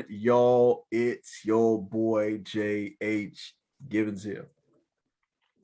y'all? It's your boy J.H. Gibbons here.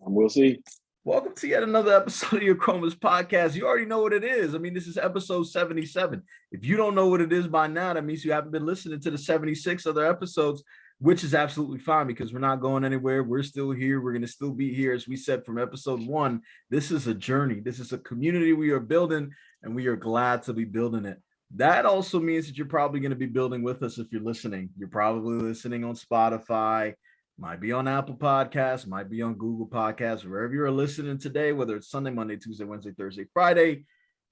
I'm Will C. Welcome to yet another episode of your Achromous podcast. You already know what it is. I mean, this is episode 77. If you don't know what it is by now, that means you haven't been listening to the 76 other episodes, which is absolutely fine because we're not going anywhere. We're still here. We're going to still be here. As we said from episode 1, this is a journey. This is a community we are building, and we are glad to be building it. That also means that you're probably going to be building with us if you're listening. You're probably listening on Spotify, might be on Apple Podcasts, might be on Google Podcasts, wherever you're listening today, whether it's Sunday, Monday, Tuesday, Wednesday, Thursday, Friday,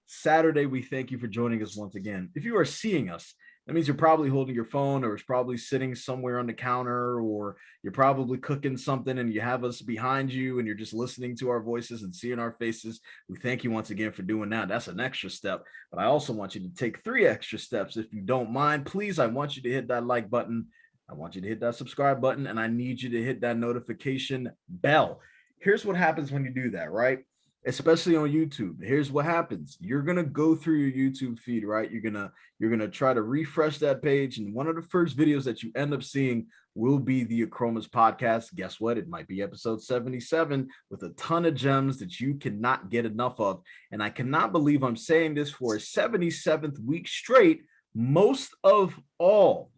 Saturday. We thank you for joining us once again. If you are seeing us, that means you're probably holding your phone, or it's probably sitting somewhere on the counter, or you're probably cooking something and you have us behind you and you're just listening to our voices and seeing our faces. We thank you once again for doing that. That's an extra step. But I also want you to take 3 extra steps. If you don't mind, please, I want you to hit that like button. I want you to hit that subscribe button, and I need you to hit that notification bell. Here's what happens when you do that, right? Especially on YouTube. Here's what happens. You're going to go through your YouTube feed, right? You're going to try to refresh that page, and one of the first videos that you end up seeing will be the Achromous podcast. Guess what? It might be episode 77 with a ton of gems that you cannot get enough of. And I cannot believe I'm saying this for a 77th week straight. Most of all,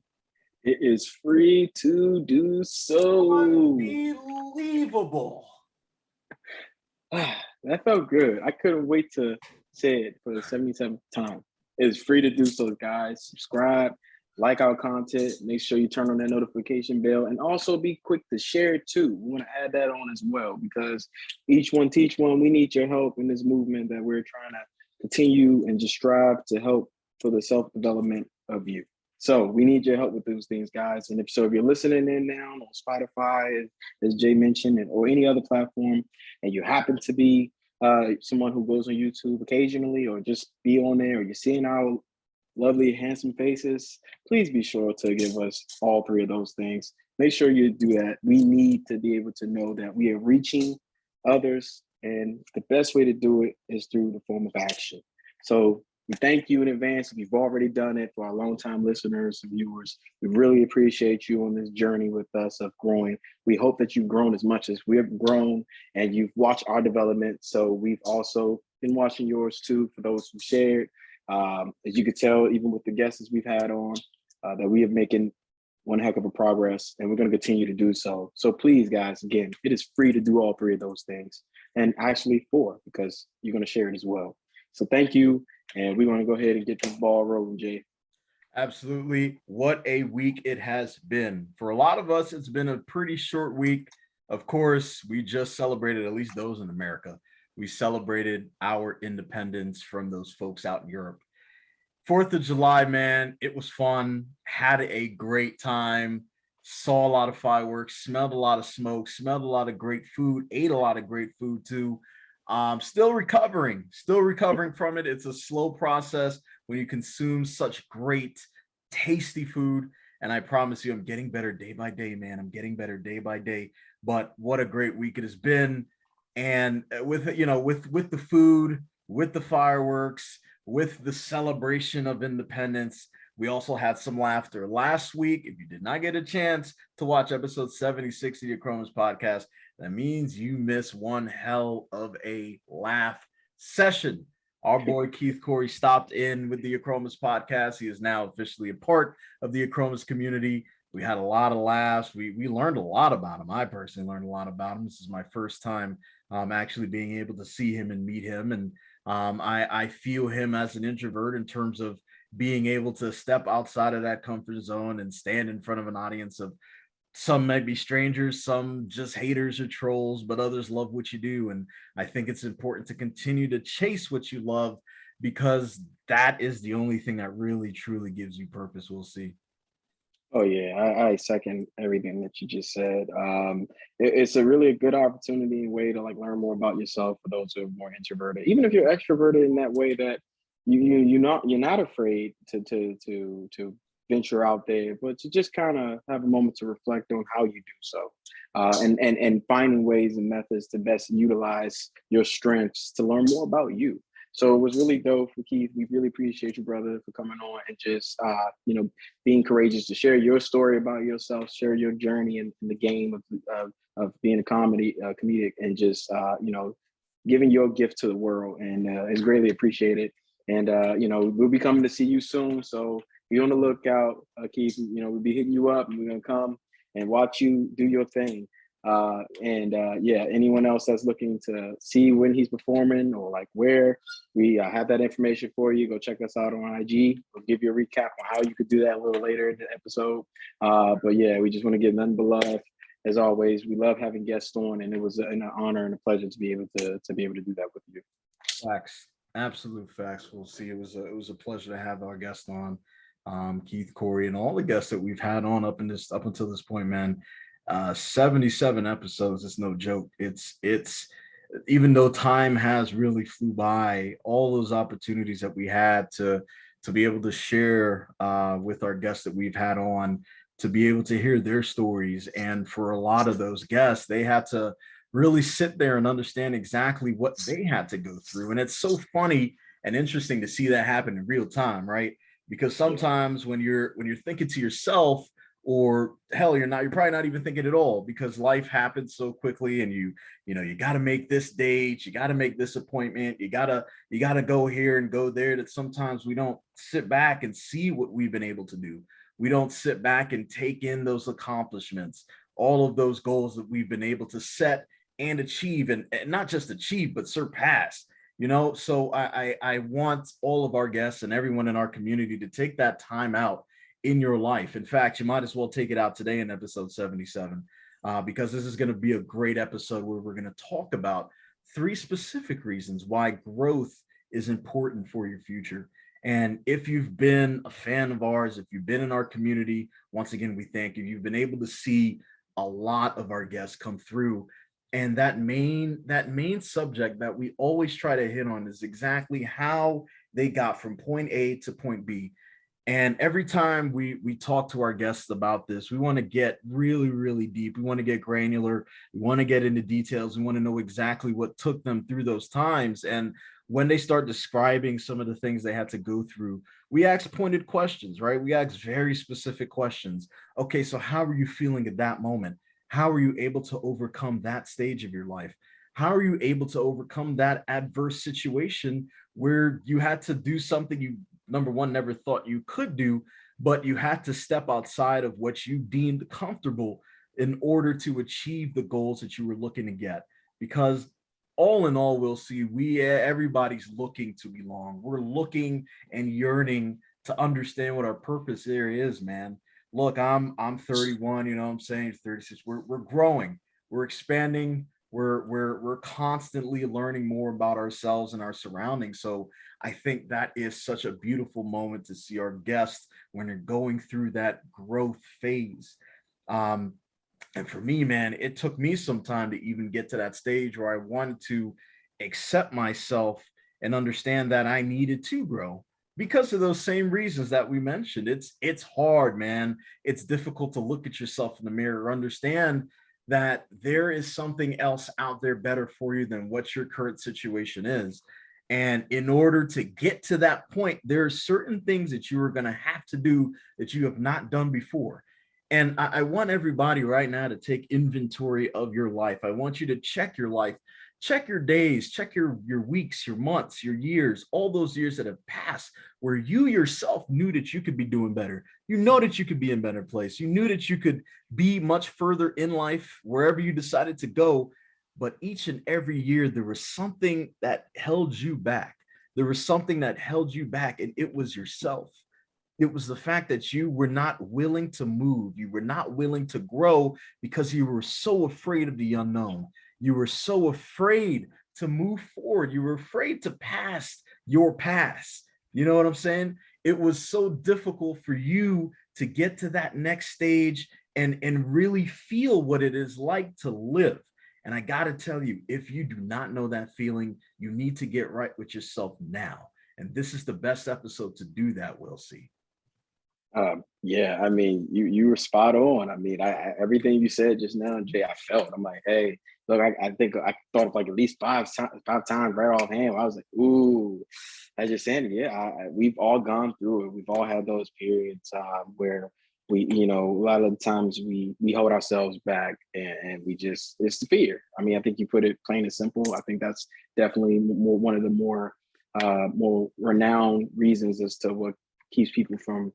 it is free to do so. Unbelievable. That felt good. I couldn't wait to say it for the 77th time. It's free to do so, guys. Subscribe, like our content. Make sure you turn on that notification bell, and also be quick to share it too. We want to add that on as well, because each one teach one. We need your help in this movement that we're trying to continue and just strive to help for the self-development of you. So we need your help with those things, guys. And if you're listening in now on Spotify, as Jay mentioned, or any other platform, and you happen to be someone who goes on YouTube occasionally, or just be on there, or you're seeing our lovely, handsome faces, please be sure to give us all 3 of those things. Make sure you do that. We need to be able to know that we are reaching others, and the best way to do it is through the form of action. So we thank you in advance if you've already done it. For our longtime listeners and viewers, we really appreciate you on this journey with us of growing. We hope that you've grown as much as we have grown, and you've watched our development. So we've also been watching yours too, for those who shared. As you could tell, even with the guests we've had on, that we are making one heck of a progress, and we're going to continue to do so. So please, guys, again, it is free to do all 3 of those things, and actually 4, because you're going to share it as well. So thank you. And we want to go ahead and get this ball rolling, Jay. Absolutely. What a week it has been. For a lot of us, it's been a pretty short week. Of course, we just celebrated, at least those in America, we celebrated our independence from those folks out in Europe. 4th of July, man, it was fun. Had a great time. Saw a lot of fireworks, smelled a lot of smoke, smelled a lot of great food, ate a lot of great food too. Still recovering from it. It's a slow process when you consume such great, tasty food. And I promise you, I'm getting better day by day, man. I'm getting better day by day. But what a great week it has been. And with the food, with the fireworks, with the celebration of independence, we also had some laughter. Last week, if you did not get a chance to watch episode 76 of the Achromous podcast, that means you miss one hell of a laugh session. Our boy Keith Corey stopped in with the Achromous podcast. He is now officially a part of the Achromous community. We had a lot of laughs. We learned a lot about him. I personally learned a lot about him. This is my first time actually being able to see him and meet him. And I feel him as an introvert in terms of being able to step outside of that comfort zone and stand in front of an audience of some might be strangers, some just haters or trolls, but others love what you do. And I think it's important to continue to chase what you love, because that is the only thing that really, truly gives you purpose. We'll see. Oh, yeah, I second everything that you just said. It's a really good opportunity and way to learn more about yourself for those who are more introverted. Even if you're extroverted in that way, that you're not afraid to venture out there, but to just kind of have a moment to reflect on how you do so, and finding ways and methods to best utilize your strengths to learn more about you. So it was really dope for Keith. We really appreciate you, brother, for coming on and just being courageous to share your story about yourself, share your journey in the game of being a comedic, and just giving your gift to the world. And it's greatly appreciated. And we'll be coming to see you soon. So be on the lookout, Keith. We'll be hitting you up, and we're gonna come and watch you do your thing. Anyone else that's looking to see when he's performing or like where, we have that information for you. Go check us out on IG. We'll give you a recap on how you could do that a little later in the episode. But yeah, we just want to give nothing but love. As always, we love having guests on, and it was an honor and a pleasure to be able to do that with you. Facts, absolute facts. We'll see. It was a pleasure to have our guest on, Keith, Corey, and all the guests that we've had on up until this point, man. 77 episodes. It's no joke. It's even though time has really flew by, all those opportunities that we had to be able to share with our guests that we've had on, to be able to hear their stories. And for a lot of those guests, they had to really sit there and understand exactly what they had to go through. And it's so funny and interesting to see that happen in real time, right? Because sometimes when you're thinking to yourself, or hell, you're probably not even thinking at all, because life happens so quickly, and you got to make this date, you got to make this appointment, you got to go here and go there, that sometimes we don't sit back and see what we've been able to do. We don't sit back and take in those accomplishments, all of those goals that we've been able to set and achieve, and not just achieve, but surpass. So I want all of our guests and everyone in our community to take that time out in your life. In fact, you might as well take it out today in episode 77, because this is going to be a great episode where we're going to talk about 3 specific reasons why growth is important for your future. And if you've been a fan of ours, if you've been in our community, once again, we thank you. You've been able to see a lot of our guests come through. And that main subject that we always try to hit on is exactly how they got from point A to point B. And every time we talk to our guests about this, we want to get really, really deep. We want to get granular. We want to get into details. We want to know exactly what took them through those times. And when they start describing some of the things they had to go through, we ask pointed questions, right? We ask very specific questions. Okay, so how are you feeling at that moment? How are you able to overcome that stage of your life? How are you able to overcome that adverse situation where you had to do something you, number one, never thought you could do, but you had to step outside of what you deemed comfortable in order to achieve the goals that you were looking to get? Because all in all, we'll see, everybody's looking to belong. We're looking and yearning to understand what our purpose there is, man. Look, I'm 31, you know what I'm saying, 36. We're growing, we're expanding, we're constantly learning more about ourselves and our surroundings. So I think that is such a beautiful moment to see our guests when they're going through that growth phase. And for me, man, it took me some time to even get to that stage where I wanted to accept myself and understand that I needed to grow, because of those same reasons that we mentioned. It's hard, man. It's difficult to look at yourself in the mirror, understand that there is something else out there better for you than what your current situation is. And in order to get to that point, there are certain things that you are going to have to do that you have not done before. And I want everybody right now to take inventory of your life. I want you to check your life, check your days, check your weeks, your months, your years, all those years that have passed where you yourself knew that you could be doing better. You know that you could be in a better place. You knew that you could be much further in life wherever you decided to go. But each and every year, there was something that held you back. There was something that held you back, and it was yourself. It was the fact that you were not willing to move. You were not willing to grow because you were so afraid of the unknown. You were so afraid to move forward. You were afraid to pass your past. You know what I'm saying? It was so difficult for you to get to that next stage and really feel what it is like to live. And I got to tell you, if you do not know that feeling, you need to get right with yourself now. And this is the best episode to do that, Will C. Yeah, I mean, you were spot on. I mean, I everything you said just now, Jay, I felt. I'm like, hey, Look, I think I thought of like at least five times right offhand. I was like, ooh, I just saying, yeah, we've all gone through it. We've all had those periods where we, you know, a lot of the times we hold ourselves back and we just, it's the fear. I mean, I think you put it plain and simple. I think that's definitely one of the more renowned reasons as to what keeps people from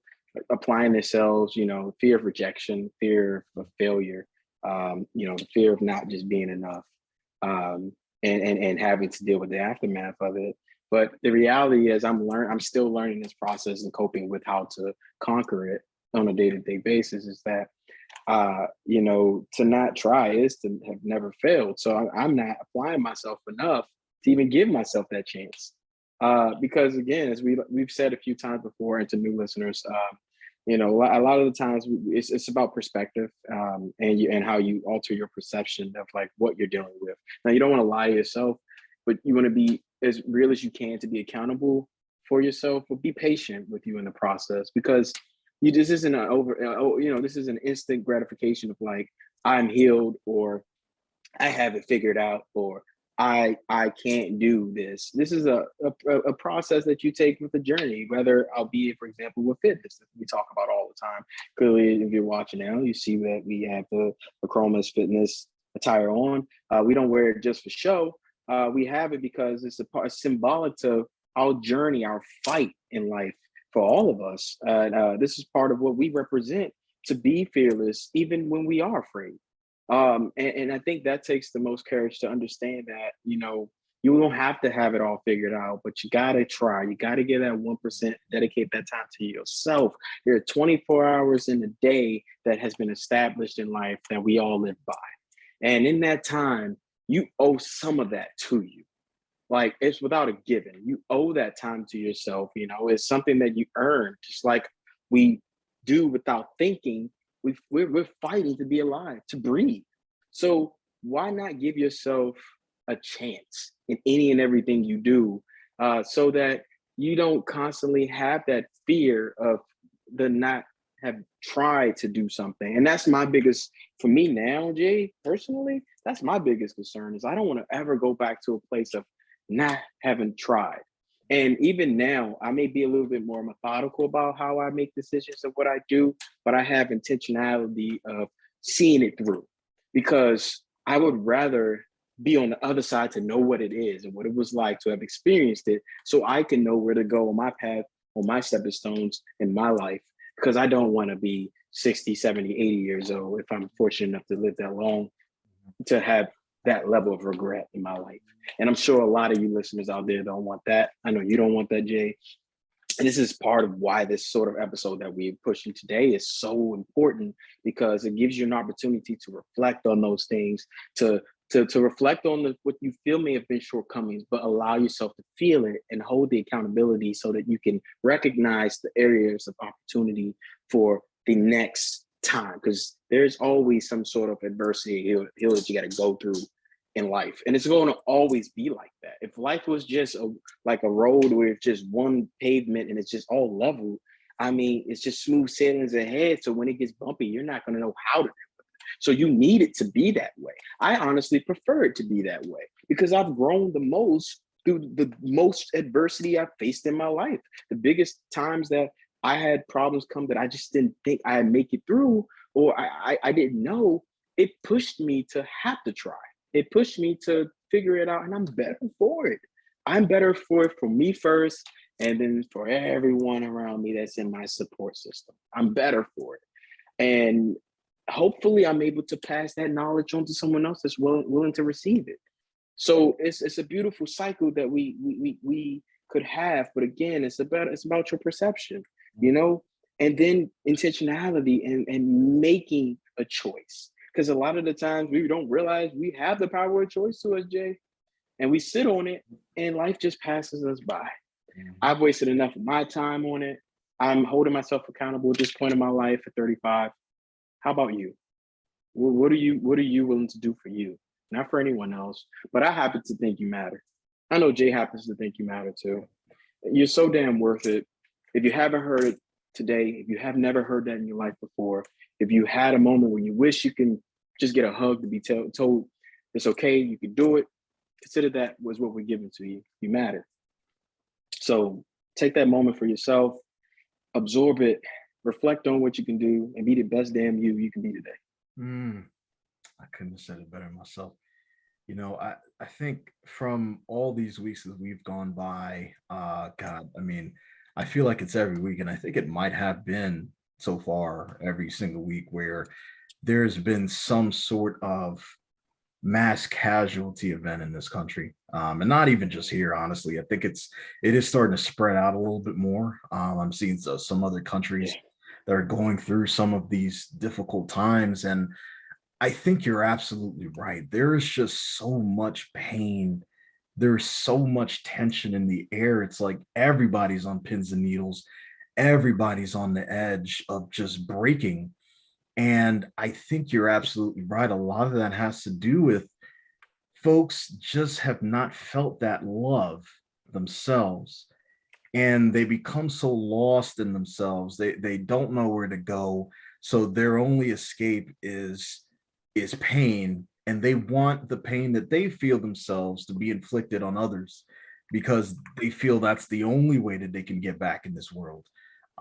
applying themselves, you know, fear of rejection, fear of failure, you know, the fear of not just being enough, and having to deal with the aftermath of it. But the reality is, I'm still learning this process and coping with how to conquer it on a day-to-day basis. Is that you know, to not try is to have never failed. So I'm not applying myself enough to even give myself that chance. Because again, as we've said a few times before, and to new listeners, you know, a lot of the times it's about perspective, and how you alter your perception of like what you're dealing with. Now, you don't want to lie to yourself, but you want to be as real as you can to be accountable for yourself. But be patient with you in the process, because this isn't an you know, this is an instant gratification of like I'm healed, or I have it figured out, or I can't do this. This is a process that you take with the journey, whether I'll be, for example, with fitness that we talk about all the time. Clearly, if you're watching now, you see that we have the Achromous fitness attire on. We don't wear it just for show. We have it because it's a part symbolic to our journey, our fight in life for all of us. This is part of what we represent, to be fearless even when we are afraid. And I think that takes the most courage to understand that, you know, you don't have to have it all figured out, but you got to try. You got to get that 1%, dedicate that time to yourself. There are 24 hours in a day that has been established in life that we all live by. And in that time, you owe some of that to you. Like, it's without a given. You owe that time to yourself. You know, it's something that you earn, just like we do without thinking. We're fighting to be alive, to breathe. So why not give yourself a chance in any and everything you do, so that you don't constantly have that fear of the not have tried to do something. And that's my biggest, for me now, Jay, personally, that's my biggest concern, is I don't want to ever go back to a place of not having tried. And even now, I may be a little bit more methodical about how I make decisions of what I do, but I have intentionality of seeing it through, because I would rather be on the other side to know what it is and what it was like to have experienced it, so I can know where to go on my path, on my stepping stones in my life, because I don't want to be 60, 70, 80 years old, if I'm fortunate enough to live that long, to have that level of regret in my life. And I'm sure a lot of you listeners out there don't want that. I know you don't want that, Jay. And this is part of why this sort of episode that we're pushing today is so important, because it gives you an opportunity to reflect on those things, to reflect on what you feel may have been shortcomings, but allow yourself to feel it and hold the accountability so that you can recognize the areas of opportunity for the next time. Because there's always some sort of adversity hill that you got to go through in life, and it's going to always be like that. If life was just like a road where it's just one pavement and it's just all level, I mean, it's just smooth sailings ahead. So when it gets bumpy, you're not going to know how to do it. So you need it to be that way. I honestly prefer it to be that way, because I've grown the most through the most adversity I've faced in my life. The biggest times that I had problems come that I just didn't think I'd make it through, or I didn't know, it pushed me to have to try. It pushed me to figure it out, and I'm better for it. I'm better for it, for me first, and then for everyone around me that's in my support system. I'm better for it. And hopefully I'm able to pass that knowledge on to someone else that's willing to receive it. So it's a beautiful cycle that we could have. But again, it's about your perception, you know, and then intentionality, and making a choice. Because a lot of the times we don't realize we have the power of choice to us, Jay, and we sit on it, and life just passes us by. I've wasted enough of my time on it. I'm holding myself accountable at this point in my life at 35. How about you? What are you willing to do for you? Not for anyone else, but I happen to think you matter. I know Jay happens to think you matter too. You're so damn worth it. If you haven't heard it today, if you have never heard that in your life before, if you had a moment where you wish you can just get a hug to be told, It's okay. You can do it. Consider that was what we're giving to you. You matter. So take that moment for yourself, absorb it, reflect on what you can do, and be the best damn you can be today. Mm, I couldn't have said it better myself. I think from all these weeks that we've gone by, God, I mean, I feel like it's every week, and I think it might have been so far every single week where there's been some sort of mass casualty event in this country, and not even just here. Honestly, I think it is starting to spread out a little bit more. I'm seeing some other Yeah. countries that are going through some of these difficult times, and I think you're absolutely right. There is just so much pain. There's so much tension in the air. It's like everybody's on pins and needles. Everybody's on the edge of just breaking. And I think you're absolutely right. A lot of that has to do with folks just have not felt that love themselves, and they become so lost in themselves. They don't know where to go. So their only escape is pain, and they want the pain that they feel themselves to be inflicted on others because they feel that's the only way that they can get back in this world.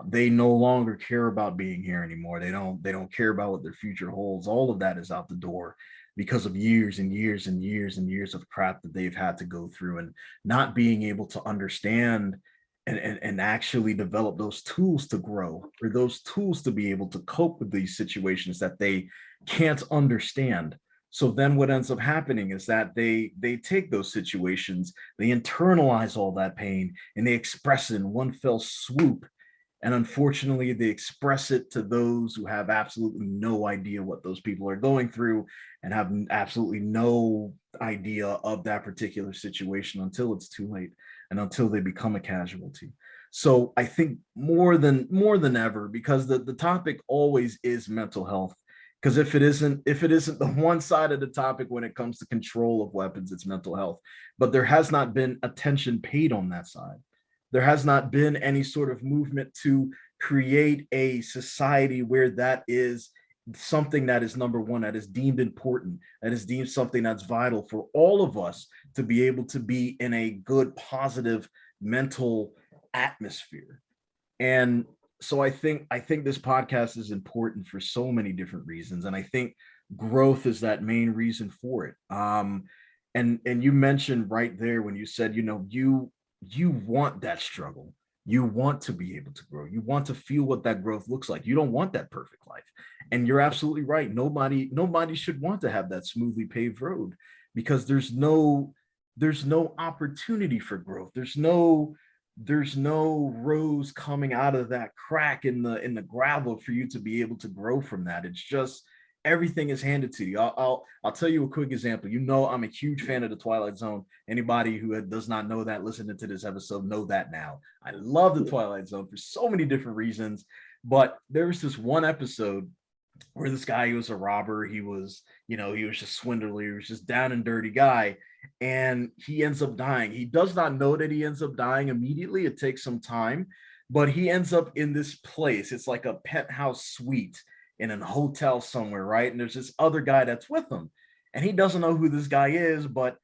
They no longer care about being here anymore. They don't care about what their future holds. All of that is out the door because of years and years and years and years of crap that they've had to go through, and not being able to understand and actually develop those tools to grow, or those tools to be able to cope with these situations that they can't understand. So then what ends up happening is that they take those situations, they internalize all that pain, and they express it in one fell swoop. And unfortunately, they express it to those who have absolutely no idea what those people are going through, and have absolutely no idea of that particular situation until it's too late, and until they become a casualty. So I think more than ever, because the topic always is mental health. Because if it isn't the one side of the topic when it comes to control of weapons, it's mental health. But there has not been attention paid on that side. There has not been any sort of movement to create a society where that is something that is number one, that is deemed important, that is deemed something that's vital for all of us to be able to be in a good, positive mental atmosphere. And so I think this podcast is important for so many different reasons, and I think growth is that main reason for it. And you mentioned right there when you said, you want that struggle. You want to be able to grow. You want to feel what that growth looks like. You don't want that perfect life. And you're absolutely right. Nobody should want to have that smoothly paved road, because there's no opportunity for growth. There's no rose coming out of that crack in the gravel for you to be able to grow from that. It's just everything is handed to you. I'll tell you a quick example. I'm a huge fan of the Twilight Zone. Anybody who does not know that listening to this episode know that now. I love the Twilight Zone for so many different reasons, but there was this one episode where this guy, he was a robber. He was just swindler. He was just down and dirty guy. And he ends up dying. He does not know that he ends up dying immediately. It takes some time, but he ends up in this place. It's like a penthouse suite in a hotel somewhere, right? And there's this other guy that's with him. And he doesn't know who this guy is, but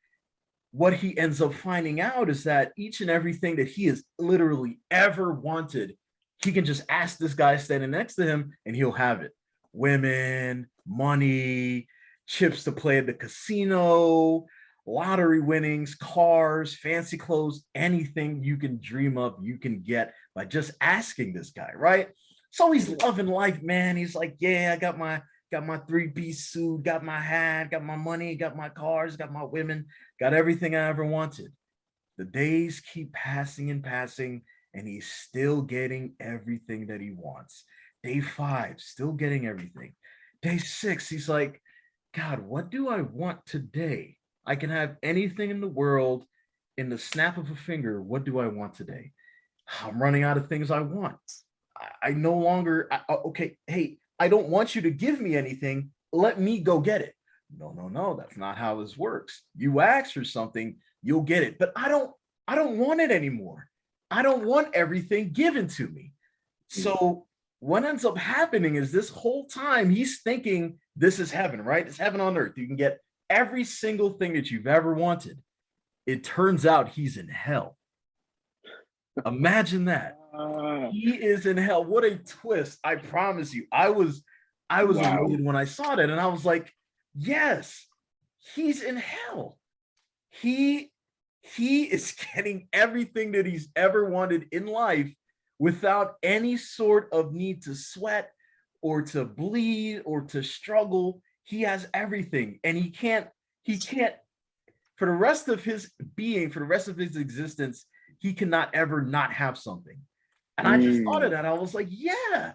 what he ends up finding out is that each and everything that he has literally ever wanted, he can just ask this guy standing next to him and he'll have it. Women, money, chips to play at the casino, lottery winnings, cars, fancy clothes, anything you can dream of, you can get by just asking this guy, right? So he's loving life, man. He's like, yeah, I got my three-piece suit, got my hat, got my money, got my cars, got my women, got everything I ever wanted. The days keep passing and passing, and he's still getting everything that he wants. Day 5, still getting everything. Day 6, he's like, God, what do I want today? I can have anything in the world in the snap of a finger. What do I want today? I'm running out of things I want. I no longer, okay, hey, I don't want you to give me anything. Let me go get it. No, no, no, that's not how this works. You ask for something, you'll get it. But I don't want it anymore. I don't want everything given to me. So what ends up happening is this whole time he's thinking this is heaven, right? It's heaven on earth. You can get every single thing that you've ever wanted, it turns out he's in hell. Imagine that. He is in hell. What a twist. I promise you. I was wow. elated when I saw that, and I was like, yes, he's in hell. He is getting everything that he's ever wanted in life without any sort of need to sweat or to bleed or to struggle. He has everything, and he can't for the rest of his being, for the rest of his existence, he cannot ever not have something. And I just thought of that. I was like, yeah,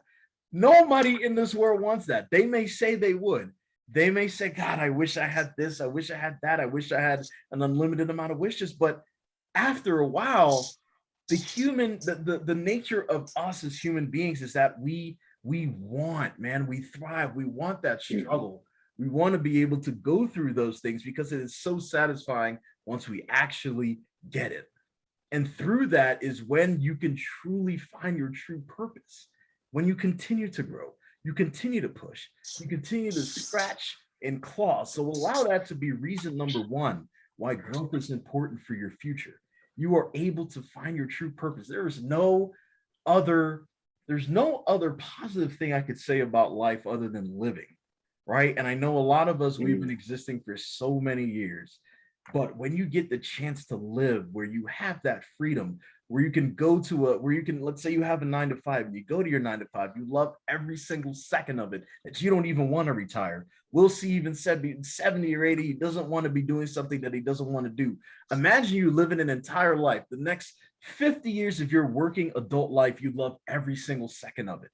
nobody in this world wants that. They may say they would. They may say, God, I wish I had this. I wish I had that. I wish I had an unlimited amount of wishes. But after a while, the nature of us as human beings is that we want, man, we thrive. We want that struggle. We want to be able to go through those things because it is so satisfying once we actually get it. And through that is when you can truly find your true purpose. When you continue to grow, you continue to push, you continue to scratch and claw. So allow that to be reason number one why growth is important for your future. You are able to find your true purpose. There's no other positive thing I could say about life other than living, right? And I know a lot of us, we've been existing for so many years, but when you get the chance to live where you have that freedom, where you can go to where you can, let's say you have a 9 to 5 and you go to your 9 to 5, you love every single second of it, that you don't even want to retire. Will C even said 70 or 80, he doesn't want to be doing something that he doesn't want to do. Imagine you living an entire life, the next 50 years of your working adult life, you love every single second of it.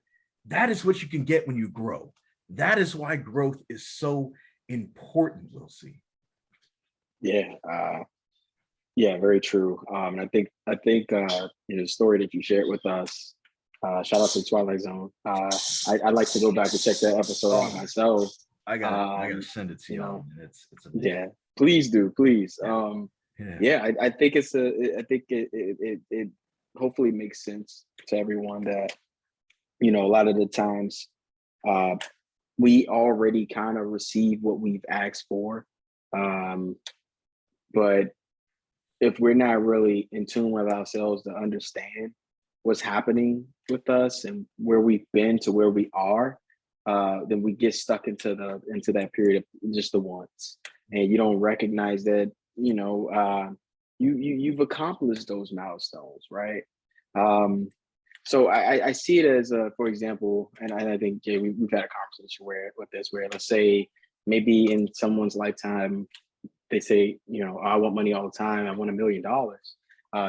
That is what you can get when you grow. That is why growth is so important, Will C. Yeah, very true. And I think the story that you shared with us. Shout out to Twilight Zone. I'd like to go back and check that episode out myself. I gotta send it to y'all. It's amazing. Yeah, please do, please. I think it hopefully makes sense to everyone that a lot of the times we already kind of receive what we've asked for. But if we're not really in tune with ourselves to understand what's happening with us and where we've been to where we are, then we get stuck into that period of just the wants, and you don't recognize that you've accomplished those milestones, right? So I see it as for example, and I think Jay, we've had a conversation where let's say maybe in someone's lifetime they say, I want money all the time. I want $1 million.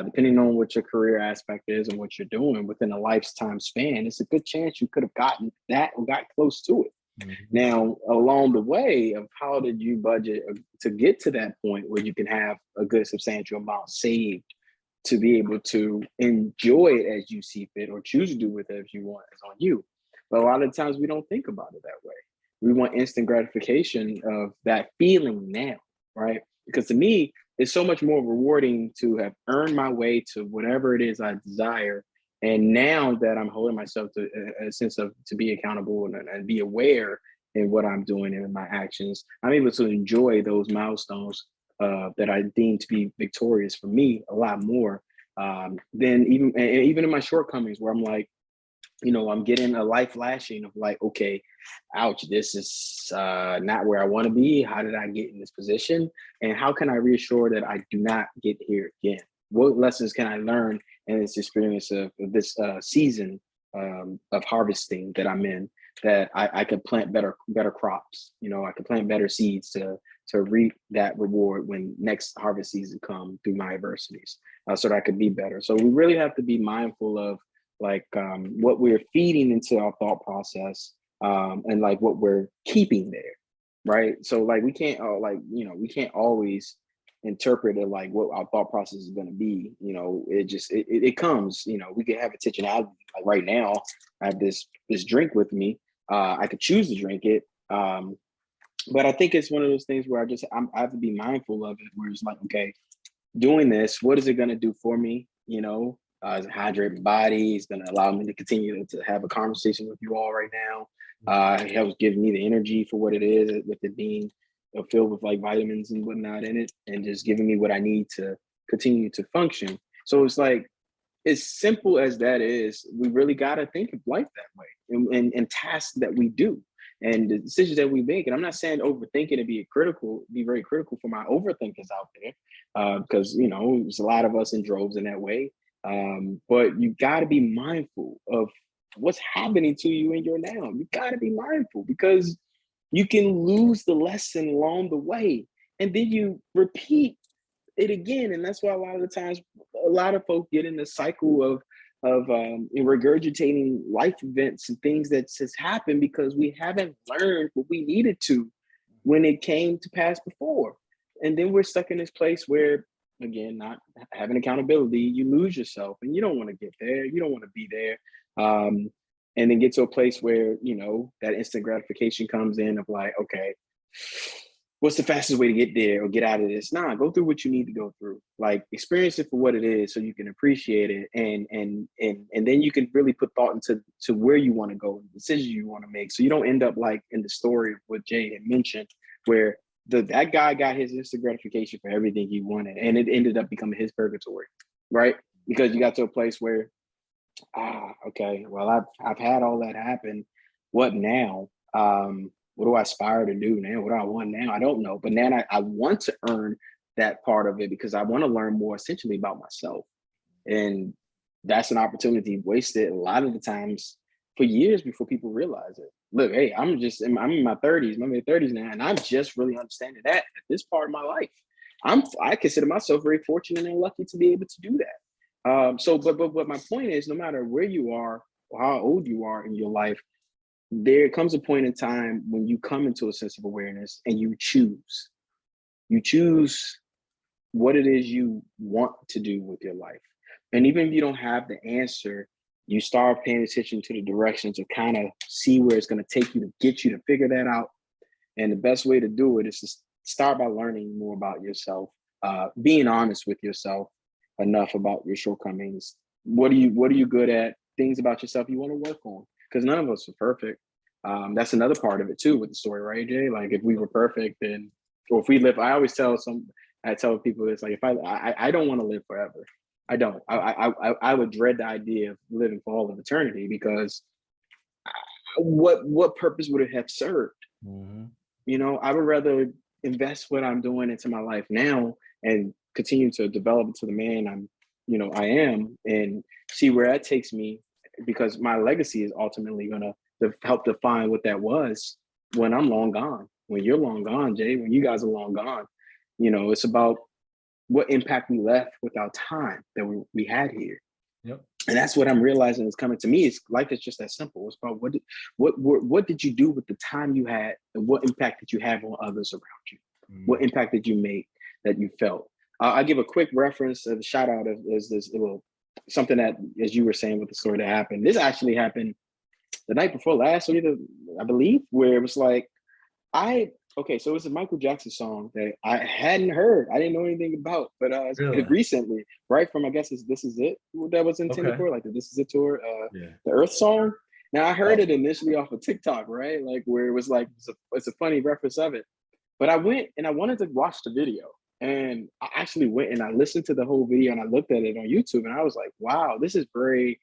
Depending on what your career aspect is and what you're doing within a lifetime span, it's a good chance you could have gotten that or got close to it. Mm-hmm. Now, along the way of how did you budget to get to that point where you can have a good substantial amount saved to be able to enjoy it as you see fit or choose to do with it as you want is on you. But a lot of times we don't think about it that way. We want instant gratification of that feeling now. Right? Because to me, it's so much more rewarding to have earned my way to whatever it is I desire. And now that I'm holding myself to a sense of to be accountable and be aware in what I'm doing and in my actions, I'm able to enjoy those milestones that I deem to be victorious for me a lot more than even in my shortcomings where I'm like, I'm getting a life flashing of like, okay, ouch, this is not where I want to be. How did I get in this position? And how can I reassure that I do not get here again? What lessons can I learn in this experience of this season of harvesting that I'm in, that I could plant better crops? I could plant better seeds to reap that reward when next harvest season come through my adversities, so that I could be better. So we really have to be mindful of what we're feeding into our thought process, and like what we're keeping there, right? So like we can't we can't always interpret it like what our thought process is going to be. It comes. We could have intentionality. Like right now, I have this drink with me. I could choose to drink it, but I think it's one of those things where I have to be mindful of it. Where it's like, okay, doing this, what is it going to do for me? It's a hydrated body. It's going to allow me to continue to have a conversation with you all right now. It helps give me the energy for what it is, with it being filled with like vitamins and whatnot in it, and just giving me what I need to continue to function. So it's like, as simple as that is, we really got to think of life that way, and tasks that we do and the decisions that we make. And I'm not saying overthinking and be very critical for my overthinkers out there, because there's a lot of us in droves in that way. But you got to be mindful of what's happening to you in your now. You got to be mindful, because you can lose the lesson along the way, and then you repeat it again. And that's why a lot of the times, a lot of folks get in the cycle of regurgitating life events and things that has happened, because we haven't learned what we needed to when it came to pass before. And then we're stuck in this place where, again, not having accountability, you lose yourself, and you don't want to get there. You don't want to be there. And then get to a place where, that instant gratification comes in of like, okay, what's the fastest way to get there or get out of this? Nah, go through what you need to go through. Like, experience it for what it is, so you can appreciate it, and then you can really put thought into where you want to go and decisions you want to make. So you don't end up like in the story of what Jay had mentioned, where that guy got his instant gratification for everything he wanted, and it ended up becoming his purgatory, right? Because you got to a place where, okay, well, I've had all that happen. What now? What do I aspire to do now? What do I want now? I don't know. But now I want to earn that part of it, because I want to learn more essentially about myself. And that's an opportunity wasted a lot of the times for years before people realize it. Look, hey, I'm in my 30s, my mid-30s now, and I'm just really understanding that at this part of my life. I consider myself very fortunate and lucky to be able to do that. But my point is, no matter where you are or how old you are in your life, there comes a point in time when you come into a sense of awareness and you choose what it is you want to do with your life. And even if you don't have the answer, you start paying attention to the direction to kind of see where it's going to take you, to get you to figure that out. And the best way to do it is to start by learning more about yourself, being honest with yourself enough about your shortcomings. What are you good at? Things about yourself you want to work on, because none of us are perfect. That's another part of it too with the story, right, Jay? Like, if we were perfect, then, or if we live, I tell people this, like, if I don't want to live forever. I don't. I would dread the idea of living for all of eternity, because what purpose would it have served? Mm-hmm. I would rather invest what I'm doing into my life now and continue to develop into the man I am, and see where that takes me, because my legacy is ultimately going to help define what that was when I'm long gone, when you're long gone, Jay, when you guys are long gone. It's about what impact we left with our time that we had here. Yep. And that's what I'm realizing is coming to me. It's life is just that simple. It's about what did you do with the time you had, and what impact did you have on others around you? What impact did you make that you felt? I'll give a quick reference, a shout out of this little something that, as you were saying with the story that happened, this actually happened the night before last, or either, I believe, where it was like, so it was a Michael Jackson song that I hadn't heard. I didn't know anything about, but Really? recently, right from, I guess This Is It, that was intended for, like the This Is It tour, the Earth song. Now, I heard it initially off of TikTok, right? Like, where it was like, it's a funny reference of it. But I went and I wanted to watch the video. And I actually went and I listened to the whole video, and I looked at it on YouTube, and I was like, wow, this is very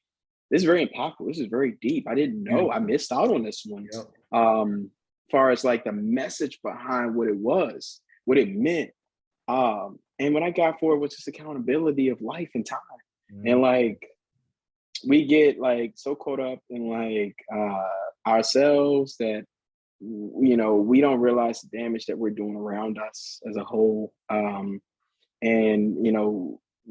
impactful. This is very deep. I didn't know. I missed out on this one. Yep. Far as like the message behind what it was, what it meant. And what I got for it was just accountability of life and time. And like, we get like so caught up in like ourselves that we don't realize the damage that we're doing around us as a whole. And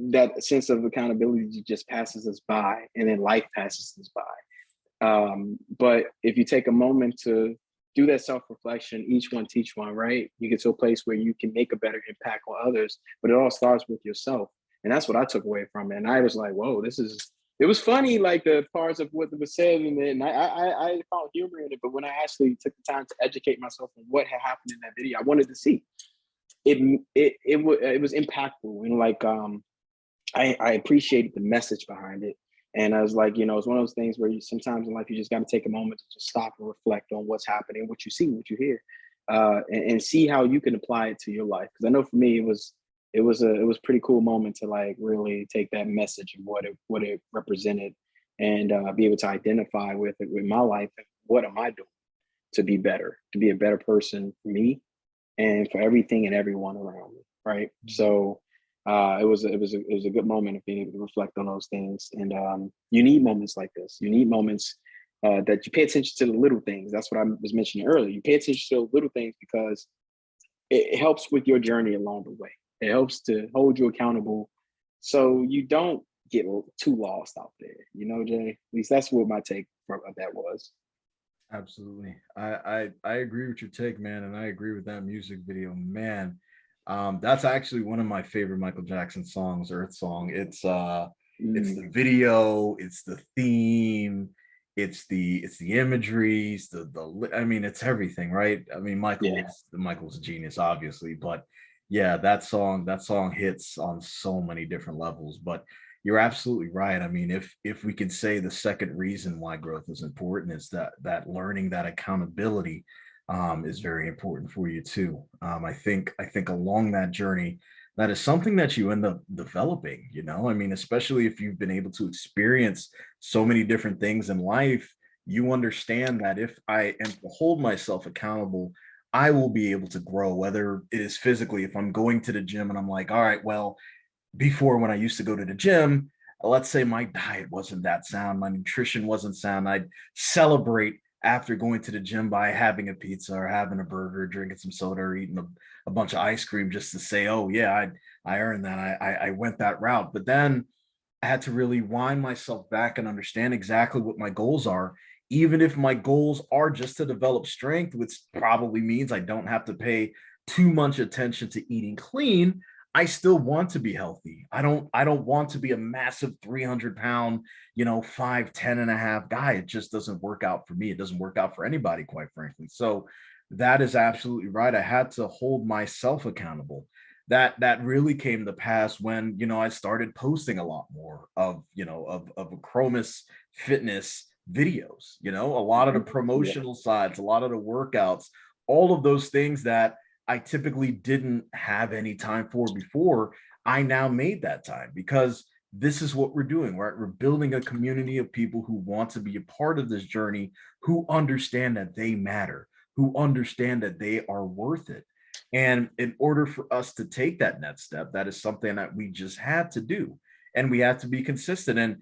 that sense of accountability just passes us by, and then life passes us by. But if you take a moment to do that self-reflection, each one teach one, right? You get to a place where you can make a better impact on others, but it all starts with yourself. And that's what I took away from it. And I was like, whoa, it was funny, like the parts of what was said in it, and I found humor in it. But when I actually took the time to educate myself on what had happened in that video, I wanted to see it was impactful, and like I appreciated the message behind it. And I was like, it's one of those things where sometimes in life you just got to take a moment to just stop and reflect on what's happening, what you see, what you hear. and see how you can apply it to your life. Because I know for me, it was pretty cool moment to like really take that message and what it represented, and be able to identify with it with my life and what am I doing to be better, to be a better person for me and for everything and everyone around me, right? So it was a good moment of being able to reflect on those things, and you need moments like this. You need moments that you pay attention to the little things. That's what I was mentioning earlier. You pay attention to the little things because it helps with your journey along the way. It helps to hold you accountable, so you don't get too lost out there. You know, Jay. At least that's what my take from that was. Absolutely. I agree with your take, man, and I agree with that music video, man. That's actually one of my favorite Michael Jackson songs, Earth Song. It's Mm, the video, it's the theme, it's the imagery, I mean, it's everything, right? I mean, yeah. Michael's a genius, obviously, but yeah, that song hits on so many different levels. But you're absolutely right. I mean, if we could say the second reason why growth is important is that learning, that accountability, is very important for you too. I think along that journey, that is something that you end up developing. I mean, especially if you've been able to experience so many different things in life, you understand that if I am to hold myself accountable, I will be able to grow, whether it is physically. If I'm going to the gym and I'm like, all right, well, before, when I used to go to the gym, let's say my diet wasn't that sound, my nutrition wasn't sound, I'd celebrate after going to the gym by having a pizza or having a burger, drinking some soda, or eating a bunch of ice cream just to say, oh yeah, I earned that. I went that route. But then I had to really wind myself back and understand exactly what my goals are. Even if my goals are just to develop strength, which probably means I don't have to pay too much attention to eating clean, I still want to be healthy. I don't want to be a massive 300 pound, 5'10" and a half guy. It just doesn't work out for me. It doesn't work out for anybody, quite frankly. So that is absolutely right. I had to hold myself accountable. That really came to pass when I started posting a lot more of Achromous fitness videos, a lot of the Mhm. Yeah. promotional sides, a lot of the workouts, all of those things that I typically didn't have any time for before. I now made that time because this is what we're doing, right? We're building a community of people who want to be a part of this journey, who understand that they matter, who understand that they are worth it. And in order for us to take that next step, that is something that we just had to do. And we have to be consistent. And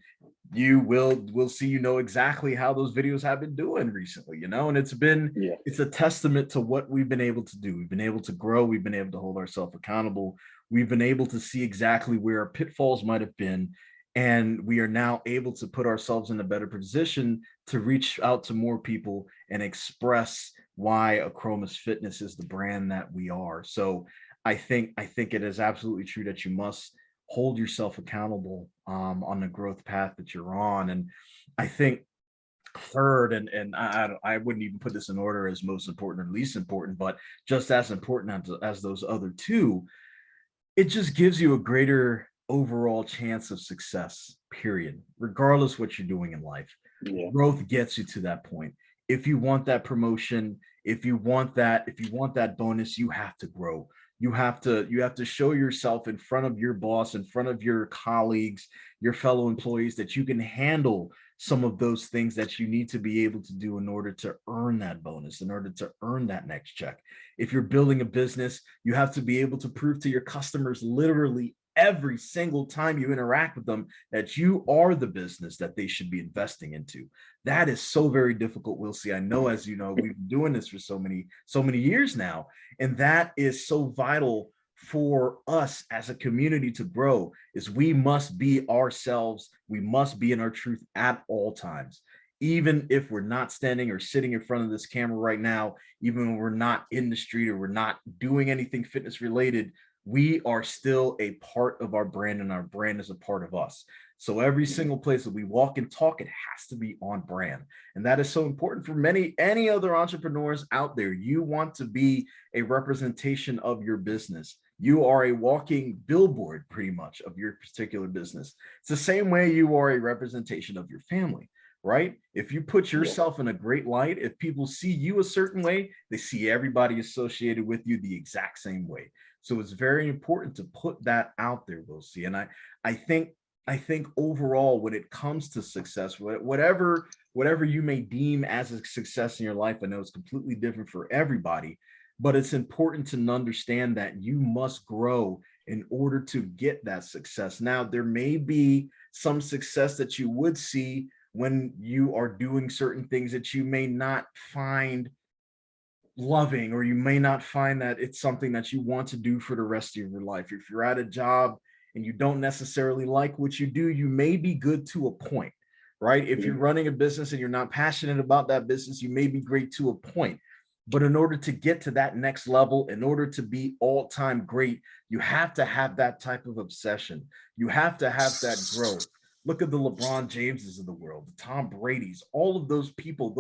will see, exactly how those videos have been doing recently, and Yeah. it's a testament to what we've been able to do. We've been able to grow, we've been able to hold ourselves accountable, we've been able to see exactly where our pitfalls might have been, and we are now able to put ourselves in a better position to reach out to more people and express why Achromous Fitness is the brand that we are. So I think it is absolutely true that you must hold yourself accountable, on the growth path that you're on. And I think third, and I wouldn't even put this in order as most important or least important, but just as important as those other two, it just gives you a greater overall chance of success, period, regardless what you're doing in life. Yeah. Growth gets you to that point. If you want that promotion, if you want that bonus, you have to grow. You have to show yourself in front of your boss, in front of your colleagues, your fellow employees, that you can handle some of those things that you need to be able to do in order to earn that bonus, in order to earn that next check. If you're building a business, you have to be able to prove to your customers literally every single time you interact with them that you are the business that they should be investing into. That is so very difficult. We'll see. I know, as you know, we've been doing this for so many years now, and that is so vital for us as a community to grow. Is we must be ourselves, we must be in our truth at all times, even if we're not standing or sitting in front of this camera right now, even when we're not in the street or we're not doing anything fitness related. We are still a part of our brand, and our brand is a part of us. So every single place that we walk and talk, it has to be on brand. And that is so important for any other entrepreneurs out there. You want to be a representation of your business. You are a walking billboard, pretty much, of your particular business. It's the same way you are a representation of your family. right? If you put yourself in a great light, if people see you a certain way, they see everybody associated with you the exact same way. So it's very important to put that out there, Will C. And I think I think overall, when it comes to success, whatever you may deem as a success in your life, I know it's completely different for everybody, but it's important to understand that you must grow in order to get that success. Now, there may be some success that you would see when you are doing certain things that you may not find loving, or you may not find that it's something that you want to do for the rest of your life. If you're at a job and you don't necessarily like what you do, you may be good to a point, right? If you're running a business and you're not passionate about that business, you may be great to a point. But in order to get to that next level, in order to be all-time great, you have to have that type of obsession. You have to have that growth. Look at the LeBron Jameses of the world, the Tom Brady's, all of those people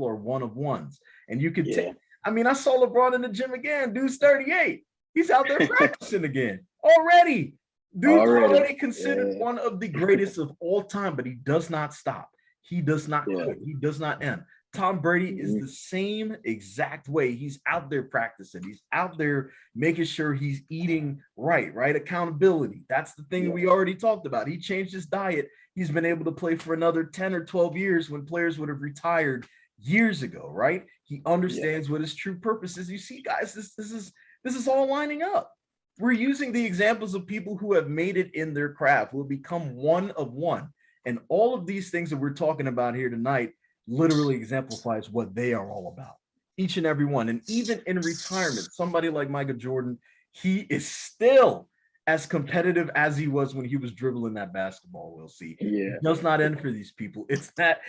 are one of ones. And you could take, I mean, I saw LeBron in the gym again. Dude's 38. He's out there practicing again already. Dude's already considered one of the greatest of all time, but he does not stop. He does not quit. He does not end. Tom Brady is the same exact way. He's out there practicing. He's out there making sure he's eating right, right? Accountability. That's the thing we already talked about. He changed his diet. He's been able to play for another 10 or 12 years when players would have retired years ago, right? He understands what his true purpose is. You see, guys, this is all lining up. We're using the examples of people who have made it in their craft, who have become one of one. And all of these things that we're talking about here tonight literally exemplifies what they are all about, each and every one. And even in retirement, somebody like Michael Jordan, he is still as competitive as he was when he was dribbling that basketball. We'll see. It does not end for these people. It's that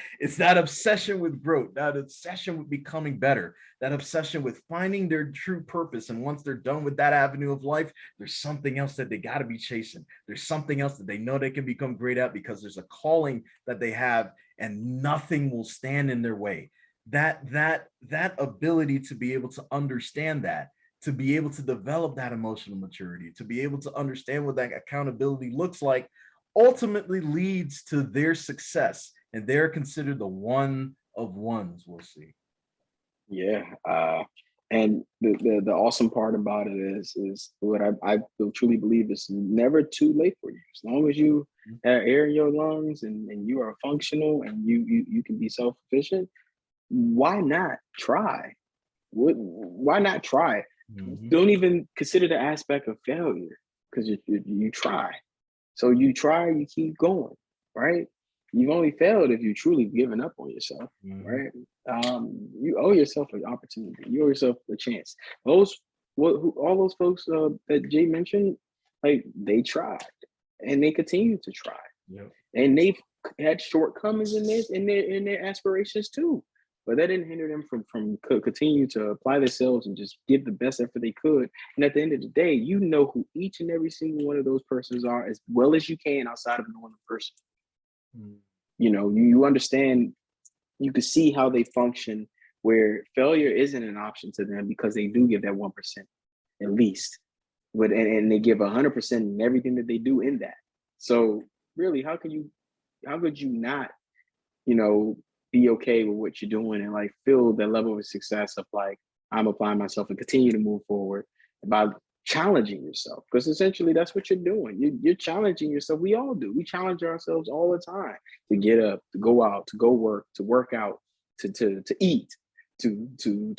obsession with growth, that obsession with becoming better, that obsession with finding their true purpose. And once they're done with that avenue of life, there's something else that they got to be chasing. There's something else that they know they can become great at, because there's a calling that they have and nothing will stand in their way. That ability to be able to understand that, to be able to develop that emotional maturity, to be able to understand what that accountability looks like, ultimately leads to their success. And they're considered the one of ones. We'll see. And the awesome part about it is what I truly believe is never too late for you. As long as you have air in your lungs and you are functional and you can be self-sufficient, why not try? Why not try? Don't even consider the aspect of failure, because you try. So you try, you keep going, right? You've only failed if you truly given up on yourself, right? You owe yourself an opportunity. You owe yourself a chance. All those folks that Jay mentioned, like, they tried and they continue to try, and they've had shortcomings in their aspirations too. But that didn't hinder them from continue to apply themselves and just give the best effort they could. And at the end of the day, you know who each and every single one of those persons are as well as you can outside of knowing the person. You know, you understand, you can see how they function, where failure isn't an option to them, because they do give that 1% at least. But and they give 100% in everything that they do in that. So really, how could you not, be okay with what you're doing and like feel that level of success of like, I'm applying myself and continue to move forward by challenging yourself? Because essentially that's what you're doing. You're challenging yourself. We all do. We challenge ourselves all the time to get up, to go out, to go work, to work out, to eat, to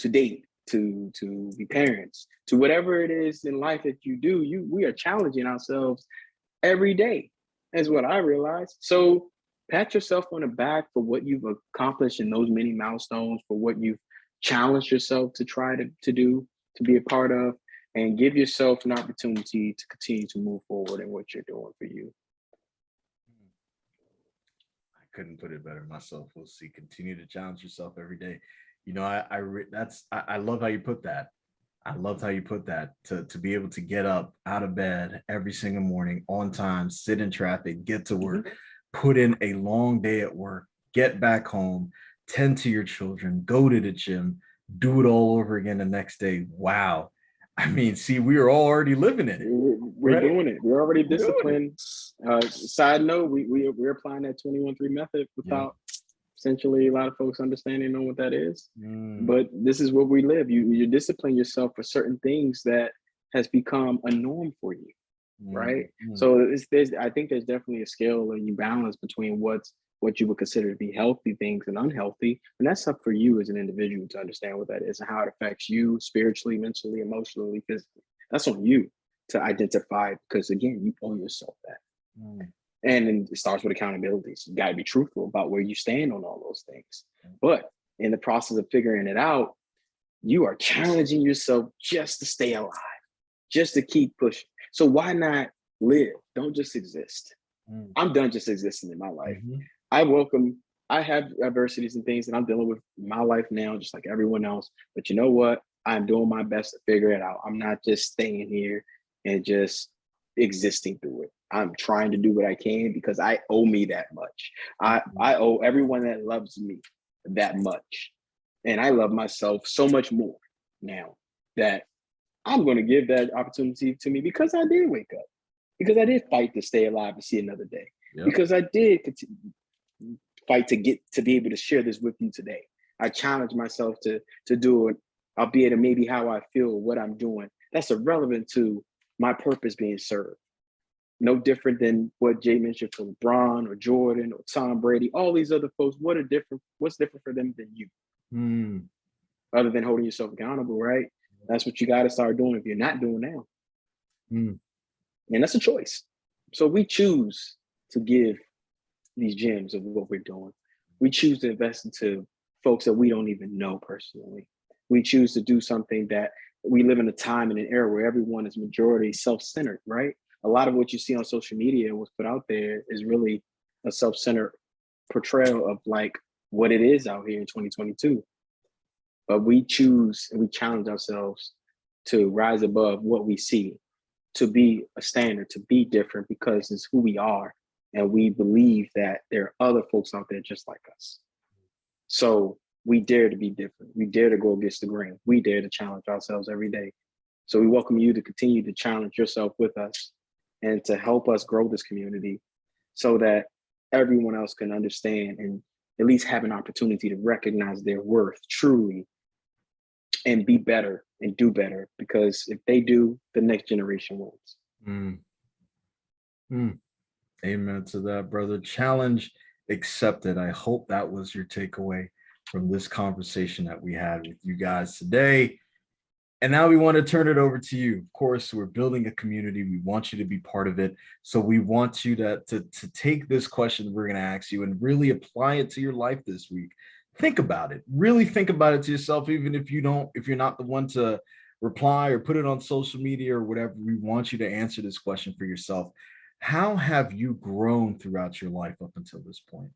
date, to be parents, to whatever it is in life that you do. We are challenging ourselves every day, is what I realized. So pat yourself on the back for what you've accomplished in those many milestones, for what you've challenged yourself to try to do, to be a part of, and give yourself an opportunity to continue to move forward in what you're doing for you. I couldn't put it better myself. We'll see. Continue to challenge yourself every day. I love how you put that. I loved how you put that, to be able to get up out of bed every single morning on time, sit in traffic, get to work, put in a long day at work, get back home, tend to your children, go to the gym, do it all over again the next day. Wow. I mean, see, we are all already living in it. We're doing it. We're already disciplined. Side note, we're applying that 21-3 method without essentially a lot of folks understanding know what that is. But this is where we live. You discipline yourself for certain things that has become a norm for you, right? So I think there's definitely a scale and you balance between what you would consider to be healthy things and unhealthy, and that's up for you as an individual to understand what that is and how it affects you spiritually, mentally, emotionally, physically. That's on you to identify, because again, you owe yourself that. And then it starts with accountability. So you got to be truthful about where you stand on all those things. But in the process of figuring it out, you are challenging yourself just to stay alive, just to keep pushing. So why not live? Don't just exist. I'm done just existing in my life. I have adversities and things that I'm dealing with in my life now, just like everyone else. But you know what? I'm doing my best to figure it out. I'm not just staying here and just existing through it. I'm trying to do what I can because I owe me that much. I owe everyone that loves me that much. And I love myself so much more now that I'm going to give that opportunity to me because I did wake up, because I did fight to stay alive to see another day, because I did fight to get to be able to share this with you today. I challenge myself to do it, albeit it maybe how I feel, what I'm doing. That's irrelevant to my purpose being served. No different than what Jay mentioned for LeBron or Jordan or Tom Brady, all these other folks. What's different for them than you? Other than holding yourself accountable, right? That's what you got to start doing if you're not doing now. And that's a choice. So we choose to give these gems of what we're doing. We choose to invest into folks that we don't even know personally. We choose to do something that we live in a time and an era where everyone is majority self-centered, right? A lot of what you see on social media and what's put out there is really a self-centered portrayal of like what it is out here in 2022. But we choose and we challenge ourselves to rise above what we see, to be a standard, to be different because it's who we are. And we believe that there are other folks out there just like us. So we dare to be different. We dare to go against the grain. We dare to challenge ourselves every day. So we welcome you to continue to challenge yourself with us and to help us grow this community so that everyone else can understand and at least have an opportunity to recognize their worth truly and be better and do better, because if they do, the next generation wins. Amen to that, brother. Challenge accepted. I hope that was your takeaway from this conversation that we had with you guys today. And now we want to turn it over to you. Of course, we're building a community. We want you to be part of it. So we want you to take this question we're going to ask you and really apply it to your life this week. Think about it. Really think about it to yourself, even if you're not the one to reply or put it on social media or whatever. We want you to answer this question for yourself. How have you grown throughout your life up until this point?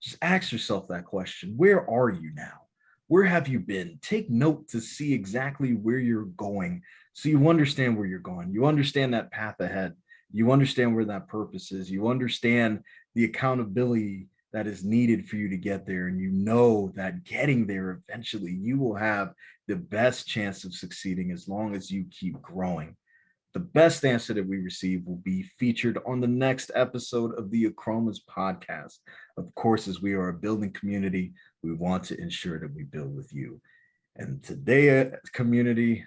Just ask yourself that question. Where are you now? Where have you been? Take note to see exactly where you're going so you understand where you're going. You understand that path ahead. You understand where that purpose is. You understand the accountability that is needed for you to get there. And you know that getting there eventually, you will have the best chance of succeeding as long as you keep growing. The best answer that we receive will be featured on the next episode of the Achromous podcast. Of course, as we are a building community, we want to ensure that we build with you. And today, community,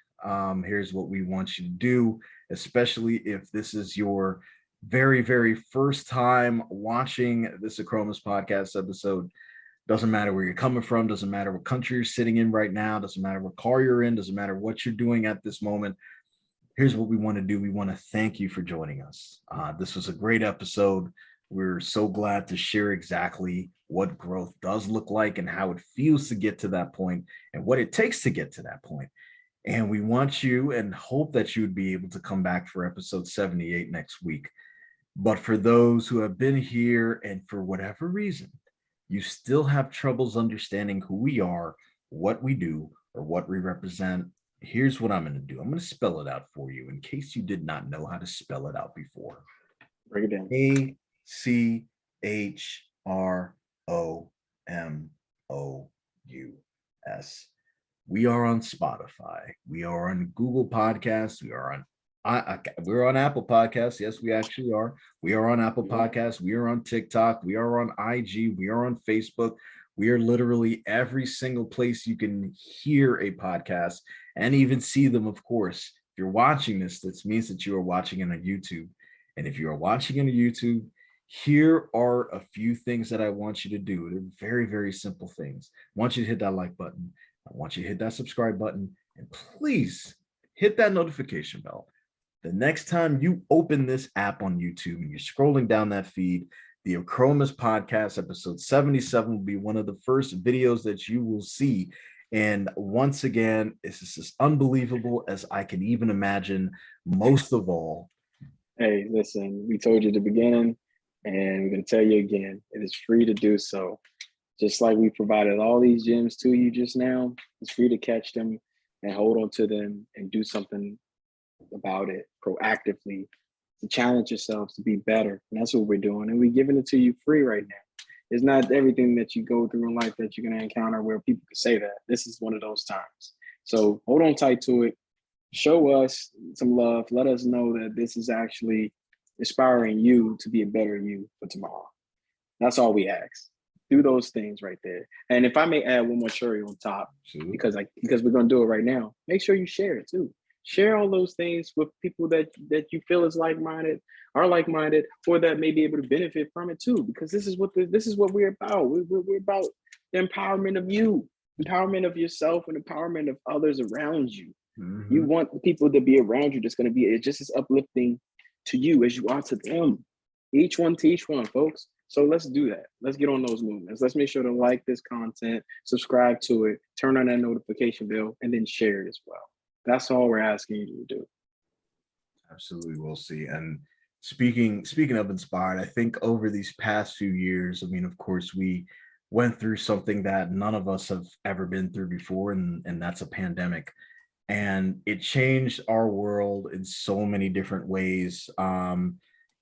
here's what we want you to do, especially if this is your very, very first time watching this Achromous podcast episode. Doesn't matter where you're coming from, doesn't matter what country you're sitting in right now, doesn't matter what car you're in, doesn't matter what you're doing at this moment. Here's what we want to do. We want to thank you for joining us. This was a great episode. We're so glad to share exactly what growth does look like and how it feels to get to that point and what it takes to get to that point. And we want you and hope that you would be able to come back for episode 78 next week. But for those who have been here and for whatever reason, you still have troubles understanding who we are, what we do, or what we represent, here's what I'm going to do. I'm going to spell it out for you in case you did not know how to spell it out before. Break it down. Achromous. We are on Spotify. We are on Google Podcasts. We're on Apple Podcasts. Yes, we actually are. We are on Apple Podcasts. We are on TikTok. We are on IG. We are on Facebook. We are literally every single place you can hear a podcast and even see them, of course. If you're watching this, this means that you are watching it on YouTube. And if you are watching it on YouTube, here are a few things that I want you to do. They're very, very simple things. I want you to hit that like button. I want you to hit that subscribe button. And please hit that notification bell. The next time you open this app on YouTube and you're scrolling down that feed, the Achromous podcast episode 77 will be one of the first videos that you will see. And once again, this is as unbelievable as I can even imagine. Most of all, Hey, listen, we told you at the beginning, and we're going to tell you again, it is free to do so. Just like we provided all these gems to you just now, it's free to catch them and hold on to them and do something about it proactively, to challenge yourselves to be better. And that's what we're doing. And we're giving it to you free right now. It's not everything that you go through in life that you're going to encounter where people can say that. This is one of those times. So hold on tight to it. Show us some love. Let us know that this is actually inspiring you to be a better you for tomorrow. That's all we ask. Do those things right there. And if I may add one more cherry on top, because we're going to do it right now, make sure you share it too. Share all those things with people that you feel is like-minded, are like-minded, or that may be able to benefit from it too. Because this is what we're about. We're about the empowerment of you, empowerment of yourself, and empowerment of others around you. Mm-hmm. You want the people to be around you that's going to be just as uplifting to you as you are to them. Each one to each one, folks. So let's do that. Let's get on those movements. Let's make sure to like this content, subscribe to it, turn on that notification bell, and then share it as well. That's all we're asking you to do. Absolutely, we'll see. And speaking of inspired, I think over these past few years, I mean, of course, we went through something that none of us have ever been through before, and that's a pandemic. And it changed our world in so many different ways.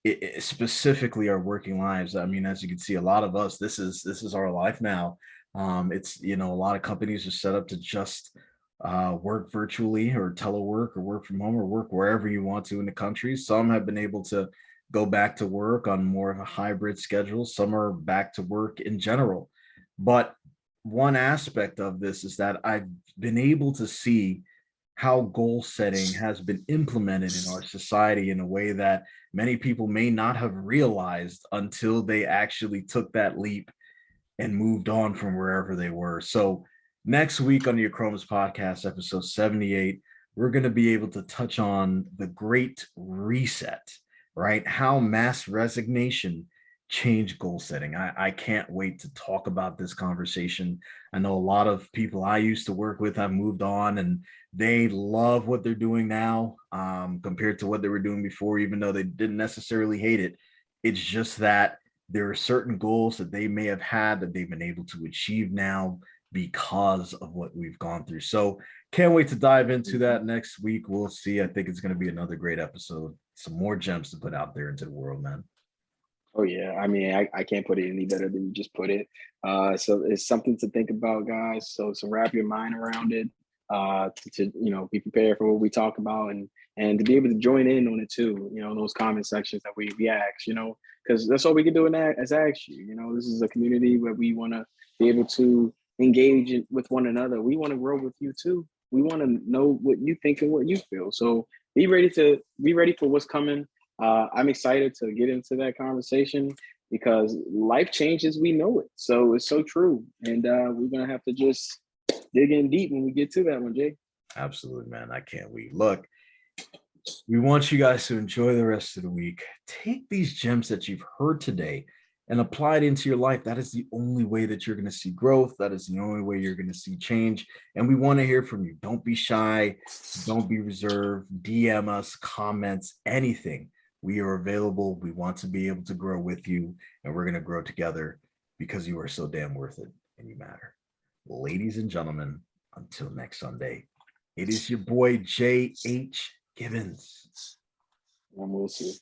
It specifically our working lives. I mean, as you can see, a lot of us, this is our life now. It's, a lot of companies are set up to just work virtually or telework or work from home or work wherever you want to in the country. Some have been able to go back to work on more of a hybrid schedule. Some are back to work in general. But one aspect of this is that I've been able to see how goal setting has been implemented in our society in a way that many people may not have realized until they actually took that leap and moved on from wherever they were. So next week on the Achromous podcast, episode 78, we're going to be able to touch on the Great Reset, right? How mass resignation changed goal setting. I can't wait to talk about this conversation. I know a lot of people I used to work with have moved on and they love what they're doing now compared to what they were doing before, even though they didn't necessarily hate it. It's just that there are certain goals that they may have had that they've been able to achieve now because of what we've gone through. So can't wait to dive into that next week. We'll see. I think it's going to be another great episode. Some more gems to put out there into the world, man. Oh yeah, I mean, I can't put it any better than you just put it. So it's something to think about, guys. So wrap your mind around it. To be prepared for what we talk about and to be able to join in on it too. Those comment sections that we ask. Because that's all we can do in that as ask you. This is a community where we want to be able to engage with one another. We want to grow with you too. We want to know what you think and what you feel. So be ready for what's coming. I'm excited to get into that conversation because life changes, we know it. So it's so true. And we're going to have to just dig in deep when we get to that one, Jay. Absolutely, man. I can't wait. Look, we want you guys to enjoy the rest of the week. Take these gems that you've heard today and apply it into your life. That is the only way that you're going to see growth. That is the only way you're going to see change. And we want to hear from you. Don't be shy. Don't be reserved. DM us, comments, anything. We are available. We want to be able to grow with you, and we're going to grow together because you are so damn worth it and you matter. Ladies and gentlemen, until next Sunday, it is your boy J.H. Gibbons. And we'll see.